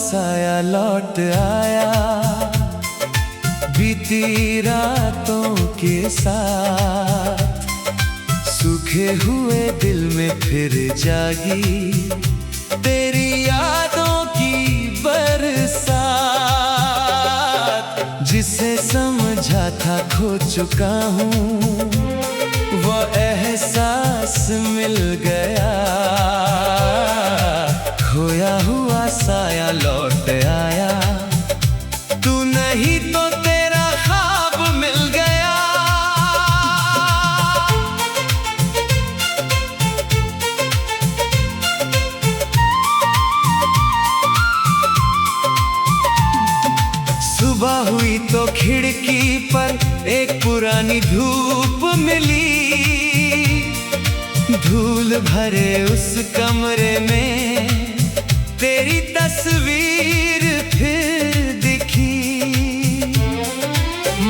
साया लौट आया, बीती रातों के साथ सूखे हुए दिल में फिर जागी तेरी यादों की बरसात। जिसे समझा था खो चुका हूँ वो एहसास मिल गया, खोया हुआ साया लौट आया, तू नहीं तो तेरा ख्वाब मिल गया। सुबह हुई तो खिड़की पर एक पुरानी धूप मिली, धूल भरे उस कमरे में तेरी तस्वीर फिर दिखी।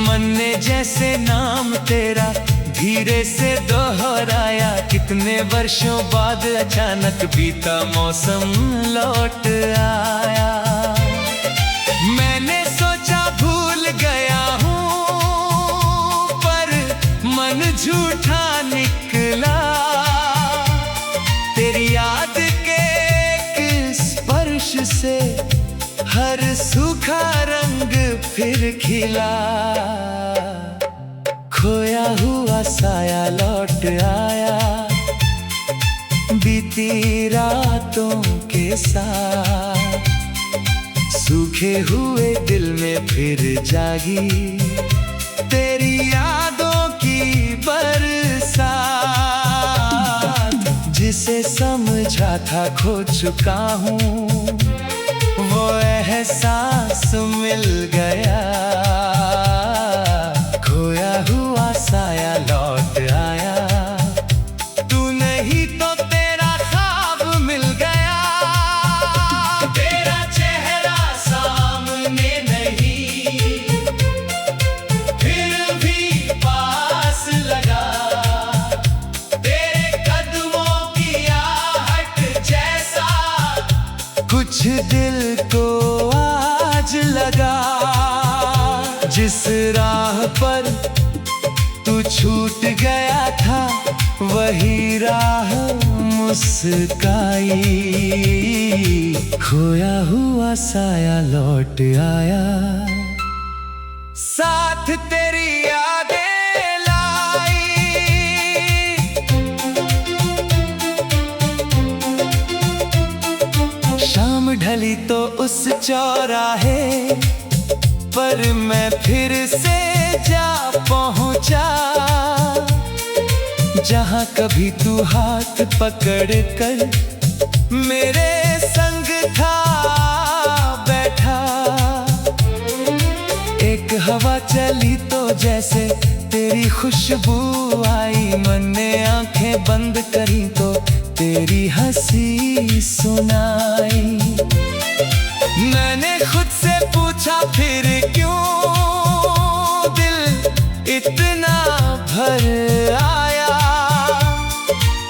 मन ने जैसे नाम तेरा धीरे से दोहराया, कितने वर्षों बाद अचानक बीता मौसम लौट आया। मैंने सोचा भूल गया हूँ पर मन झूठा निकला, तेरी याद के एक स्पर्श से हर सूखा रंग फिर खिला। खोया हुआ साया लौट आया, बीती रातों के साथ सूखे हुए दिल में फिर जागी तेरी यादों की बरसात। जिसे समझा था खो चुका हूँ वो एहसास मिल गया, खोया हुआ साया लौट आया, तू नहीं तो तेरा ख्वाब मिल गया। तेरा चेहरा सामने नहीं फिर भी पास लगा, तेरे कदमों की आहट जैसा कुछ दिल को आज लगा। जिस राह पर तू छूट गया था वही राह मुस्काई, खोया हुआ साया लौट आया, साथ तेरी यादें लाई। शाम ढली तो उस चौराहे पर मैं फिर से जा पहुंचा, जहां कभी तू हाथ पकड़ कर मेरे संग था बैठा। एक हवा चली तो जैसे तेरी खुशबू आई, मन ने आंखें बंद करी तो तेरी हंसी सुनाई। मैंने खुद से पूछा फिर क्यों दिल इतना भर आया,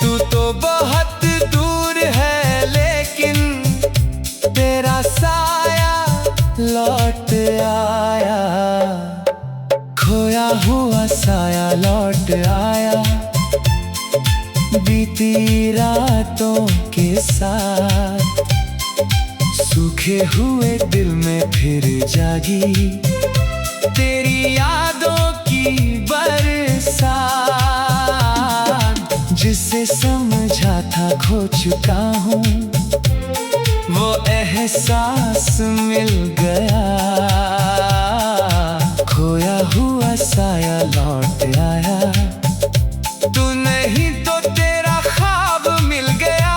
तू तो बहुत दूर है लेकिन तेरा साया लौट आया। खोया हुआ साया लौट आया, बीती रातों के साथ सूखे हुए दिल में फिर जागी तेरी यादों की बरसात। जिसे समझा था खो चुका हूँ वो एहसास मिल गया, खोया हुआ साया लौट आया, तू नहीं तो तेरा ख्वाब मिल गया।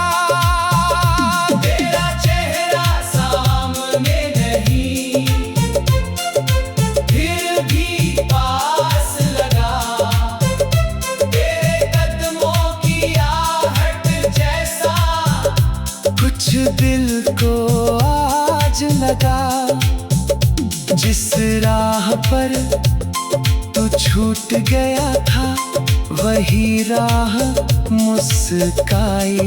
तेरा चेहरा सामने नहीं फिर भी पास लगा, तेरे कदमों की आहट जैसा कुछ दिल को आज लगा। जिस राह पर तू छूट गया था वही राह मुस्काई,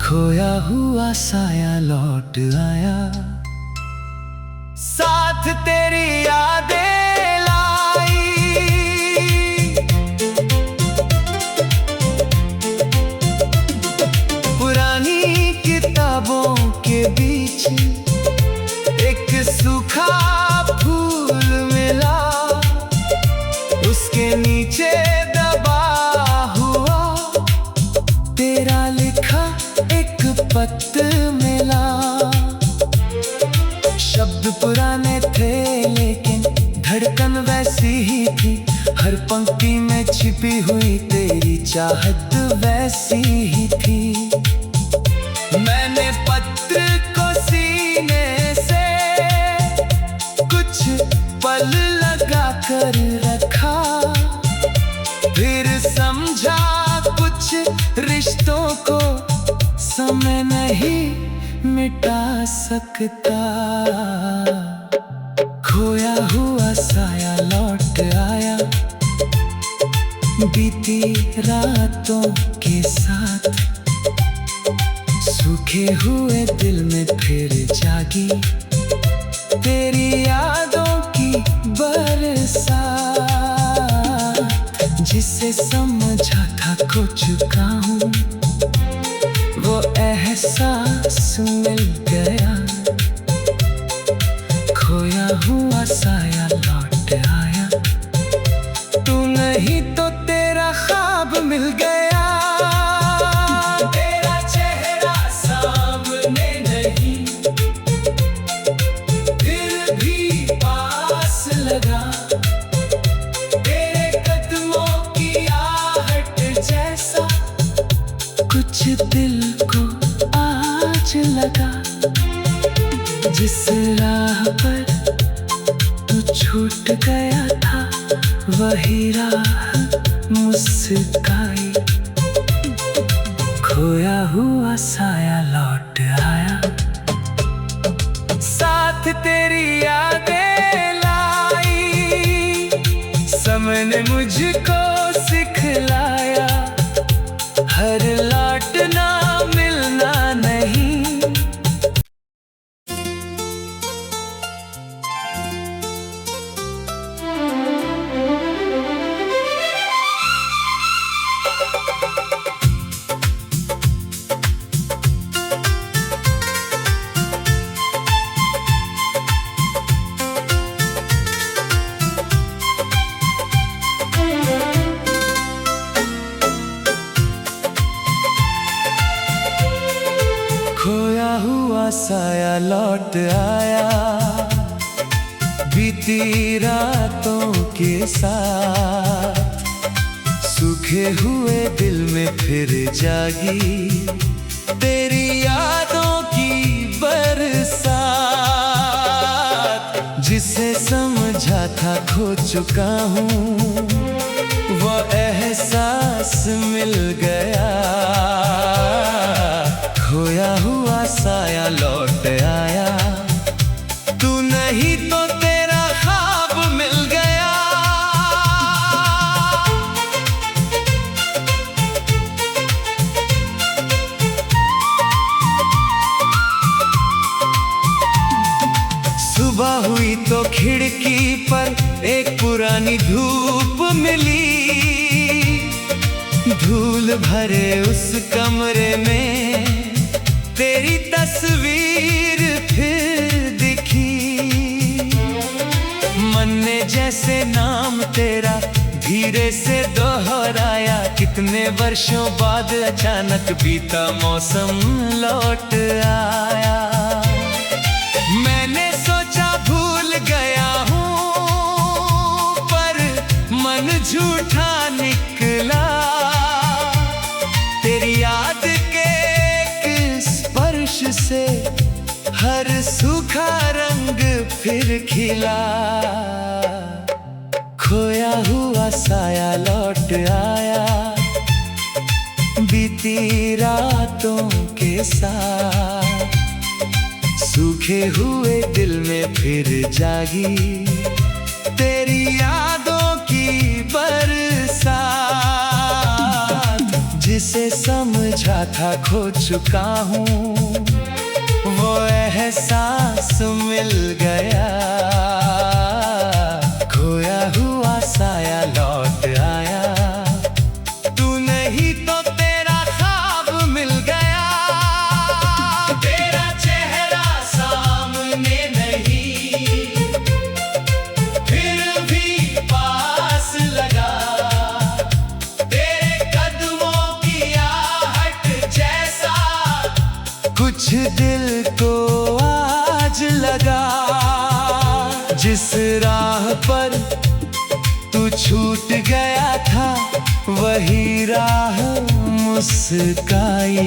खोया हुआ साया लौट आया। बीच एक सूखा फूल मिला, उसके नीचे दबा हुआ तेरा लिखा एक पत्र मिला। शब्द पुराने थे लेकिन धड़कन वैसी ही थी, हर पंक्ति में छिपी हुई तेरी चाहत वैसी ही थी। मैंने पत्र को सीने से कुछ पल लगा कर रखा, फिर समझा कुछ रिश्तों को समय नहीं मिटा सकता। खोया हुआ साया लौट आया, बीती रातों के साथ सूखे हुए दिल में फिर जागी तेरी यादों की बरसात। जिसे समझा था खो चुका हूँ, वो एहसास मिल गया। खोया हुआ साया लौट आया, तू नहीं तो तेरा ख्वाब मिल गया। तेरा चेहरा सामने नहीं, फिर भी पास लगा। तेरे कदमों की आहट जैसा कुछ दिल को आज लगा। जिस राह पर तू छूट गया था, वही राह मुस्काई। खोया हुआ साया लौट आया, साथ तेरी यादें लाई। समय ने मुझको सिखलाया, हर लौटना मिलना नहीं। खोया हुआ साया लौट आया, बीती रातों के साथ सूखे हुए दिल में फिर जागी तेरी यादों की बरसात। जिसे समझा था खो चुका हूँ, वो एहसास मिल गया। खोया हुआ साया लौट आया, तू नहीं तो तेरा ख्वाब मिल गया। सुबह हुई तो खिड़की पर एक पुरानी धूप मिली, धूल भरे उस कमरे में तेरी तस्वीर फिर दिखी। मन ने जैसे नाम तेरा धीरे से दोहराया, कितने वर्षों बाद अचानक बीता मौसम लौट आया। मैंने सोचा भूल गया हूँ, पर मन झूठा निकला। तेरी याद के स्पर्श से हर सूखा रंग फिर खिला। खोया हुआ साया लौट आया, बीती रातों के साथ सूखे हुए दिल में फिर जागी तेरी यादों की बरसात। जिसे समझा था खो चुका हूँ, वो एहसास मिल गया। खोया हुआ साया लौट आया, तू नहीं तो तेरा ख्वाब मिल गया। तेरा चेहरा जिस राह पर तू छूट गया था वही राह मुस्काई।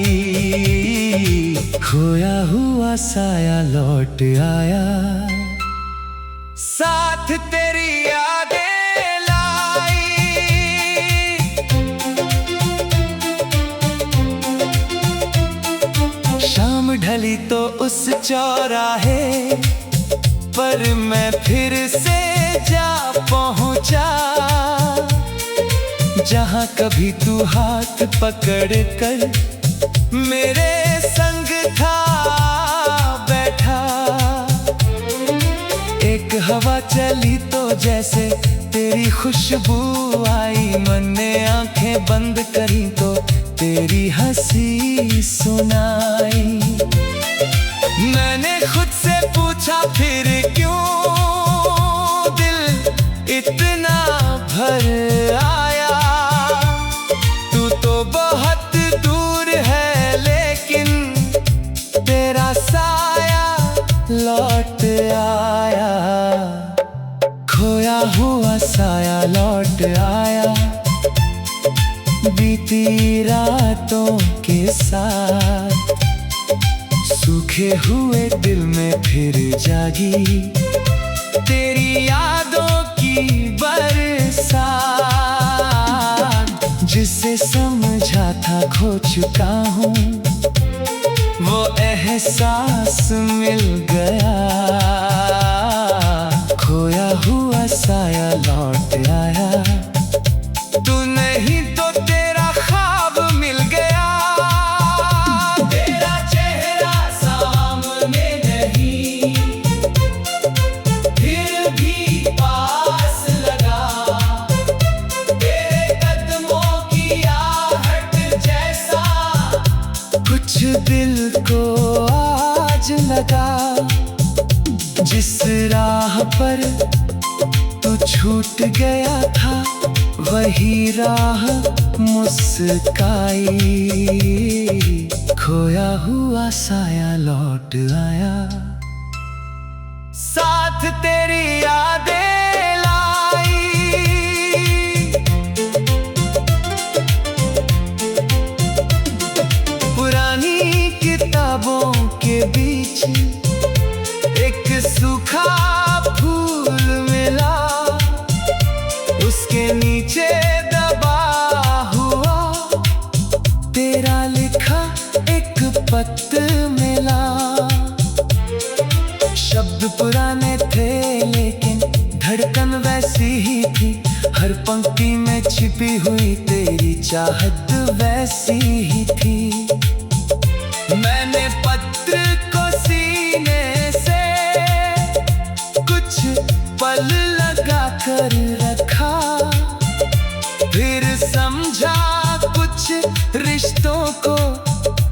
खोया हुआ साया लौट आया, साथ तेरी यादें लाई। शाम ढली तो उस चौराहे पर मैं फिर से जा पहुंचा, जहां कभी तू हाथ पकड़ कर मेरे संग था बैठा। एक हवा चली तो जैसे तेरी खुशबू आई, मन ने आंखें बंद करी तो तेरी हंसी सुनाई। मैंने खुद से पूछा फिर क्यों दिल इतना भर आया। तू तो बहुत दूर है लेकिन तेरा साया लौट आया। खोया हुआ साया लौट आया, बीती रातों के साथ सूखे हुए दिल में फिर जागी तेरी यादों की बरसात। जिसे समझा था खो चुका हूँ वो एहसास मिल गया। खोया हुआ साया लौट आया, तू नहीं तो तेरा ख्वाब मिल गया। तेरा चेहरा सामने नहीं फिर भी पास लगा, तेरे कदमों की आहट जैसा कुछ दिल को आज लगा। जिस राह पर तू छूट गया था वही राह मुस्काई। खोया हुआ साया लौट आया, साथ तेरी यादें लाई। पुरानी किताबों के बीच एक सूखा फूल मिला, उसके नीचे दबा हुआ तेरा लिखा एक पत्र मिला। शब्द पुराने थे लेकिन धड़कन वैसी ही थी, हर पंक्ति में छिपी हुई तेरी चाहत वैसी ही थी। मैंने पत्र को सीने से कुछ पल लगा कर रखा, फिर समझा कुछ रिश्तों को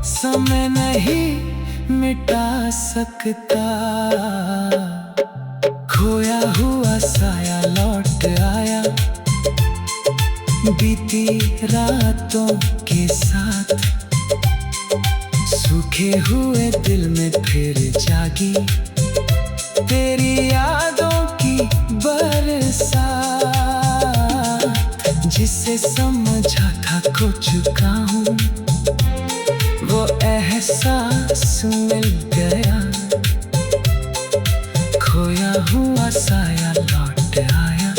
समय नहीं मिटा सकता। खोया हुआ साया लौट आया, बीती रातों के साथ सूखे हुए दिल में फिर जागी तेरी यादों की बरसात। जिसे समझा था खो चुका हूँ वो एहसास मिल गया। खोया हुआ साया लौट आया,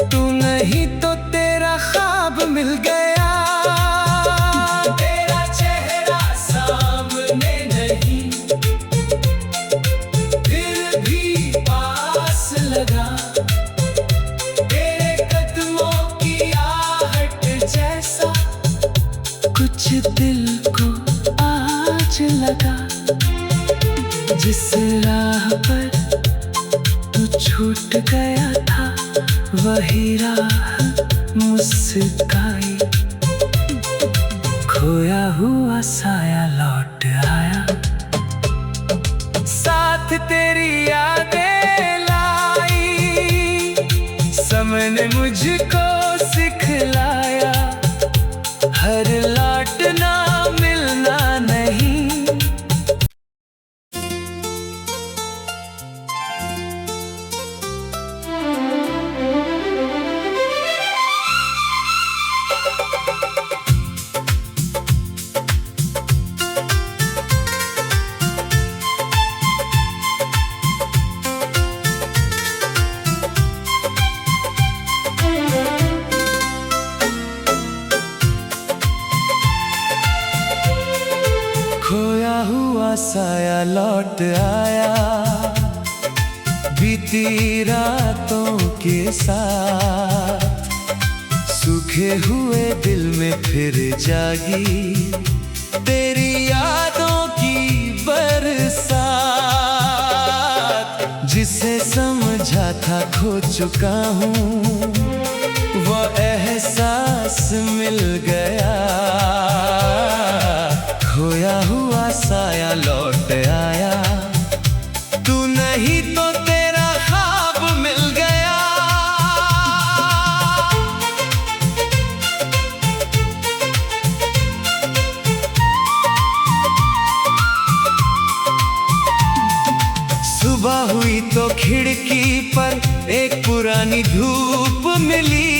तू नहीं तो तेरा ख्वाब मिल गया। तेरा चेहरा सामने नहीं फिर भी पास लगा, तेरे कदमों की आहट जैसा कुछ दिल को आज लगा। जिस राह पर तू छूट गया था वही राह मुस्काई। खोया हुआ साया लौट आया, साथ तेरी यादें लाई। समय ने मुझको सिखलाया हर लौटना मिलना नहीं। लौट आया, बीती रातों के साथ सूखे हुए दिल में फिर जागी तेरी यादों की बरसात। जिसे समझा था खो चुका हूँ वो एहसास मिल गया, खोया हुआ साया लौट आया, तू नहीं तो तेरा ख्वाब मिल गया। सुबह हुई तो खिड़की पर एक पुरानी धूप मिली,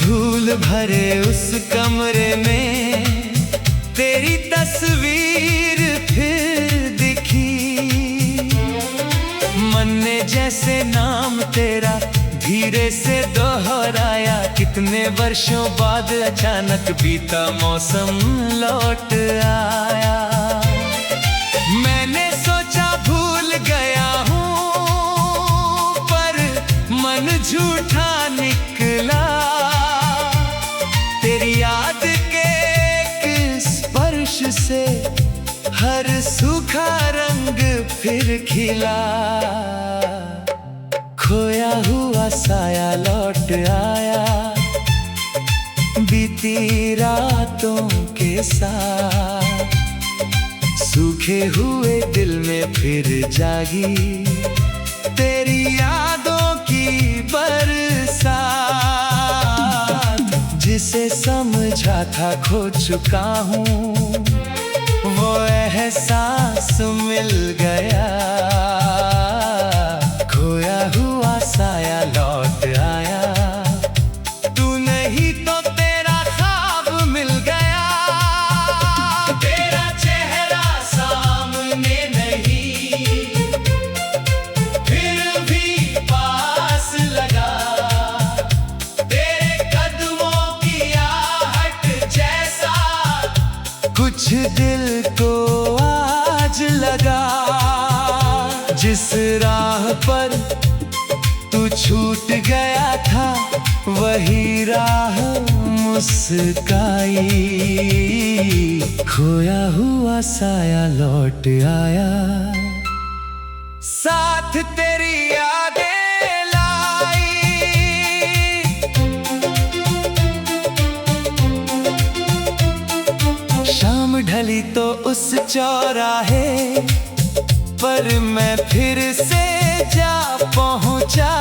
धूल भरे उस कमरे में तेरी तस्वीर फिर दिखी। मन ने जैसे नाम तेरा धीरे से दोहराया, कितने वर्षों बाद अचानक बीता मौसम लौट आया। मैंने सोचा भूल गया हूँ पर मन झूठा निकला, तेरी याद के एक स्पर्श से हर सूखा रंग फिर खिला, खोया हुआ साया लौट आया, बीती रातों के साथ सूखे हुए दिल में फिर जागी तेरी यादों की बरसात। जिसे समझा था खो चुका हूँ वो एहसास मिल गया, खोया हुआ साया लौट आया, तू नहीं तो तेरा ख्वाब मिल गया। तेरा चेहरा सामने नहीं फिर भी पास लगा, तेरे कदमों की आहट जैसा कुछ दिल को आज लगा। जिस राह पर तू छूट गया था वही राह मुस्काई, खोया हुआ साया लौट आया, साथ तेरी यादें लाई। शाम ढली तो उस चौराहे पर मैं फिर से जा पहुंचा,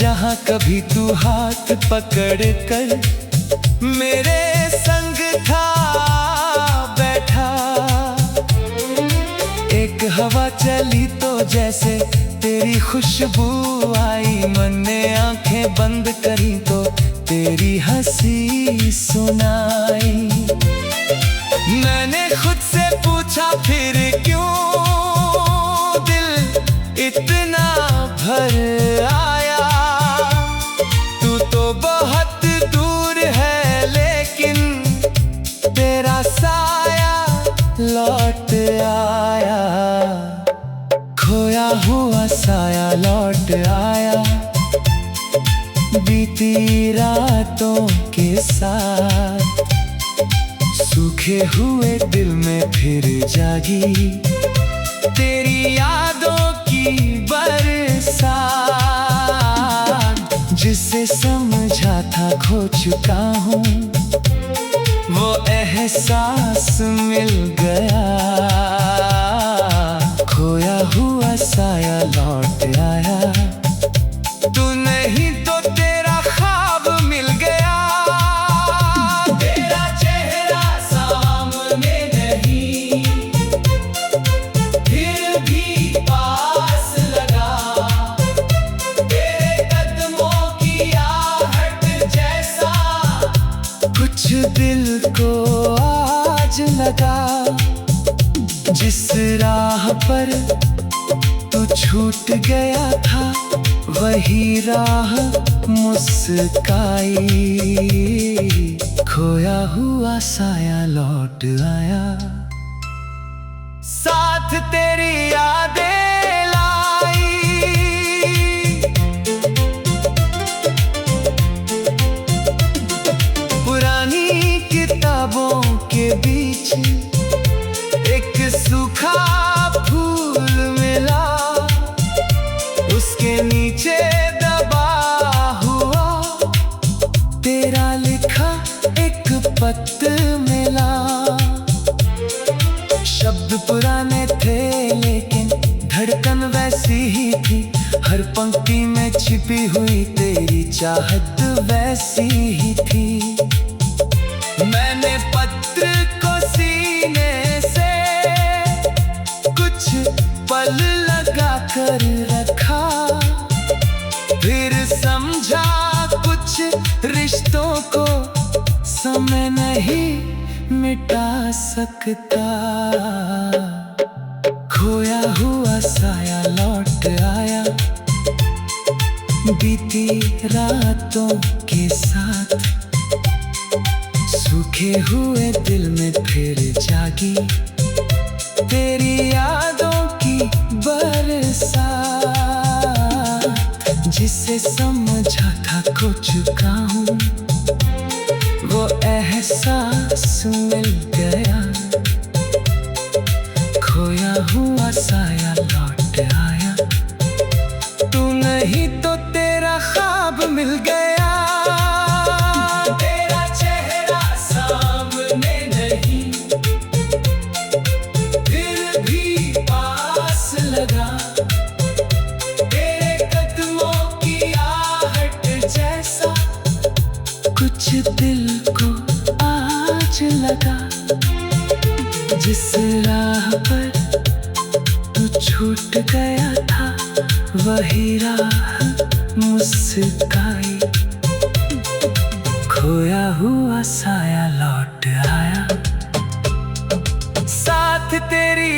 जहां कभी तू हाथ पकड़ कर मेरे संग था बैठा। एक हवा चली तो जैसे तेरी खुशबू आई, मन ने आंखें बंद करी तो तेरी हंसी सुनाई। मैंने खुद से पूछा फिर क्यों दिल इतना भर आया, तू तो बहुत दूर है लेकिन तेरा साया लौट आया, खोया हुआ साया लौट आया, बीती रातों के साथ सूखे हुए दिल में फिर जागी तेरी यादों की बरसात। जिसे समझा था खो चुका हूँ वो एहसास मिल गया, खोया हुआ साया लौट आया, तू नहीं तो तेरा ख्वाब मिल गया। तेरा चेहरा सामने नहीं फिर भी पास लगा, तेरे कदमों की आहट जैसा कुछ दिल को आज लगा। जिस राह पर तू छूट गया था वही राह मुस्काई, खोया हुआ साया लौट आया। साथ तेरी यादें लाई। पुरानी किताबों के बीच एक सूखा फूल मिला, उसके नीचे दबा हुआ तेरा लिखा एक पत्र मिला। शब्द पुराने थे लेकिन धड़कन वैसी ही थी, हर पंक्ति में छिपी हुई तेरी चाहत वैसी ही थी। मैंने पत्र को सीने से कुछ पल लगा कर रखा, फिर समझा कुछ रिश्तों को समय नहीं मिटा सकता। खोया हुआ साया लौट आया, बीती रातों के साथ सूखे हुए दिल में फिर जागी तेरी यादों की बरसात। जिसे समझा था खो चुका हूँ, वो एहसास मिल गया। खोया हुआ साया लौट आया, तू नहीं तो तेरा ख्वाब मिल गया। तेरा चेहरा सामने नहीं, फिर भी पास लगा। तेरे कदमों की आहट जैसा कुछ दिल को आज लगा। जिस राह पर तू छूट गया था, वही राह मुस्काई। खोया हुआ साया लौट आया, साथ तेरी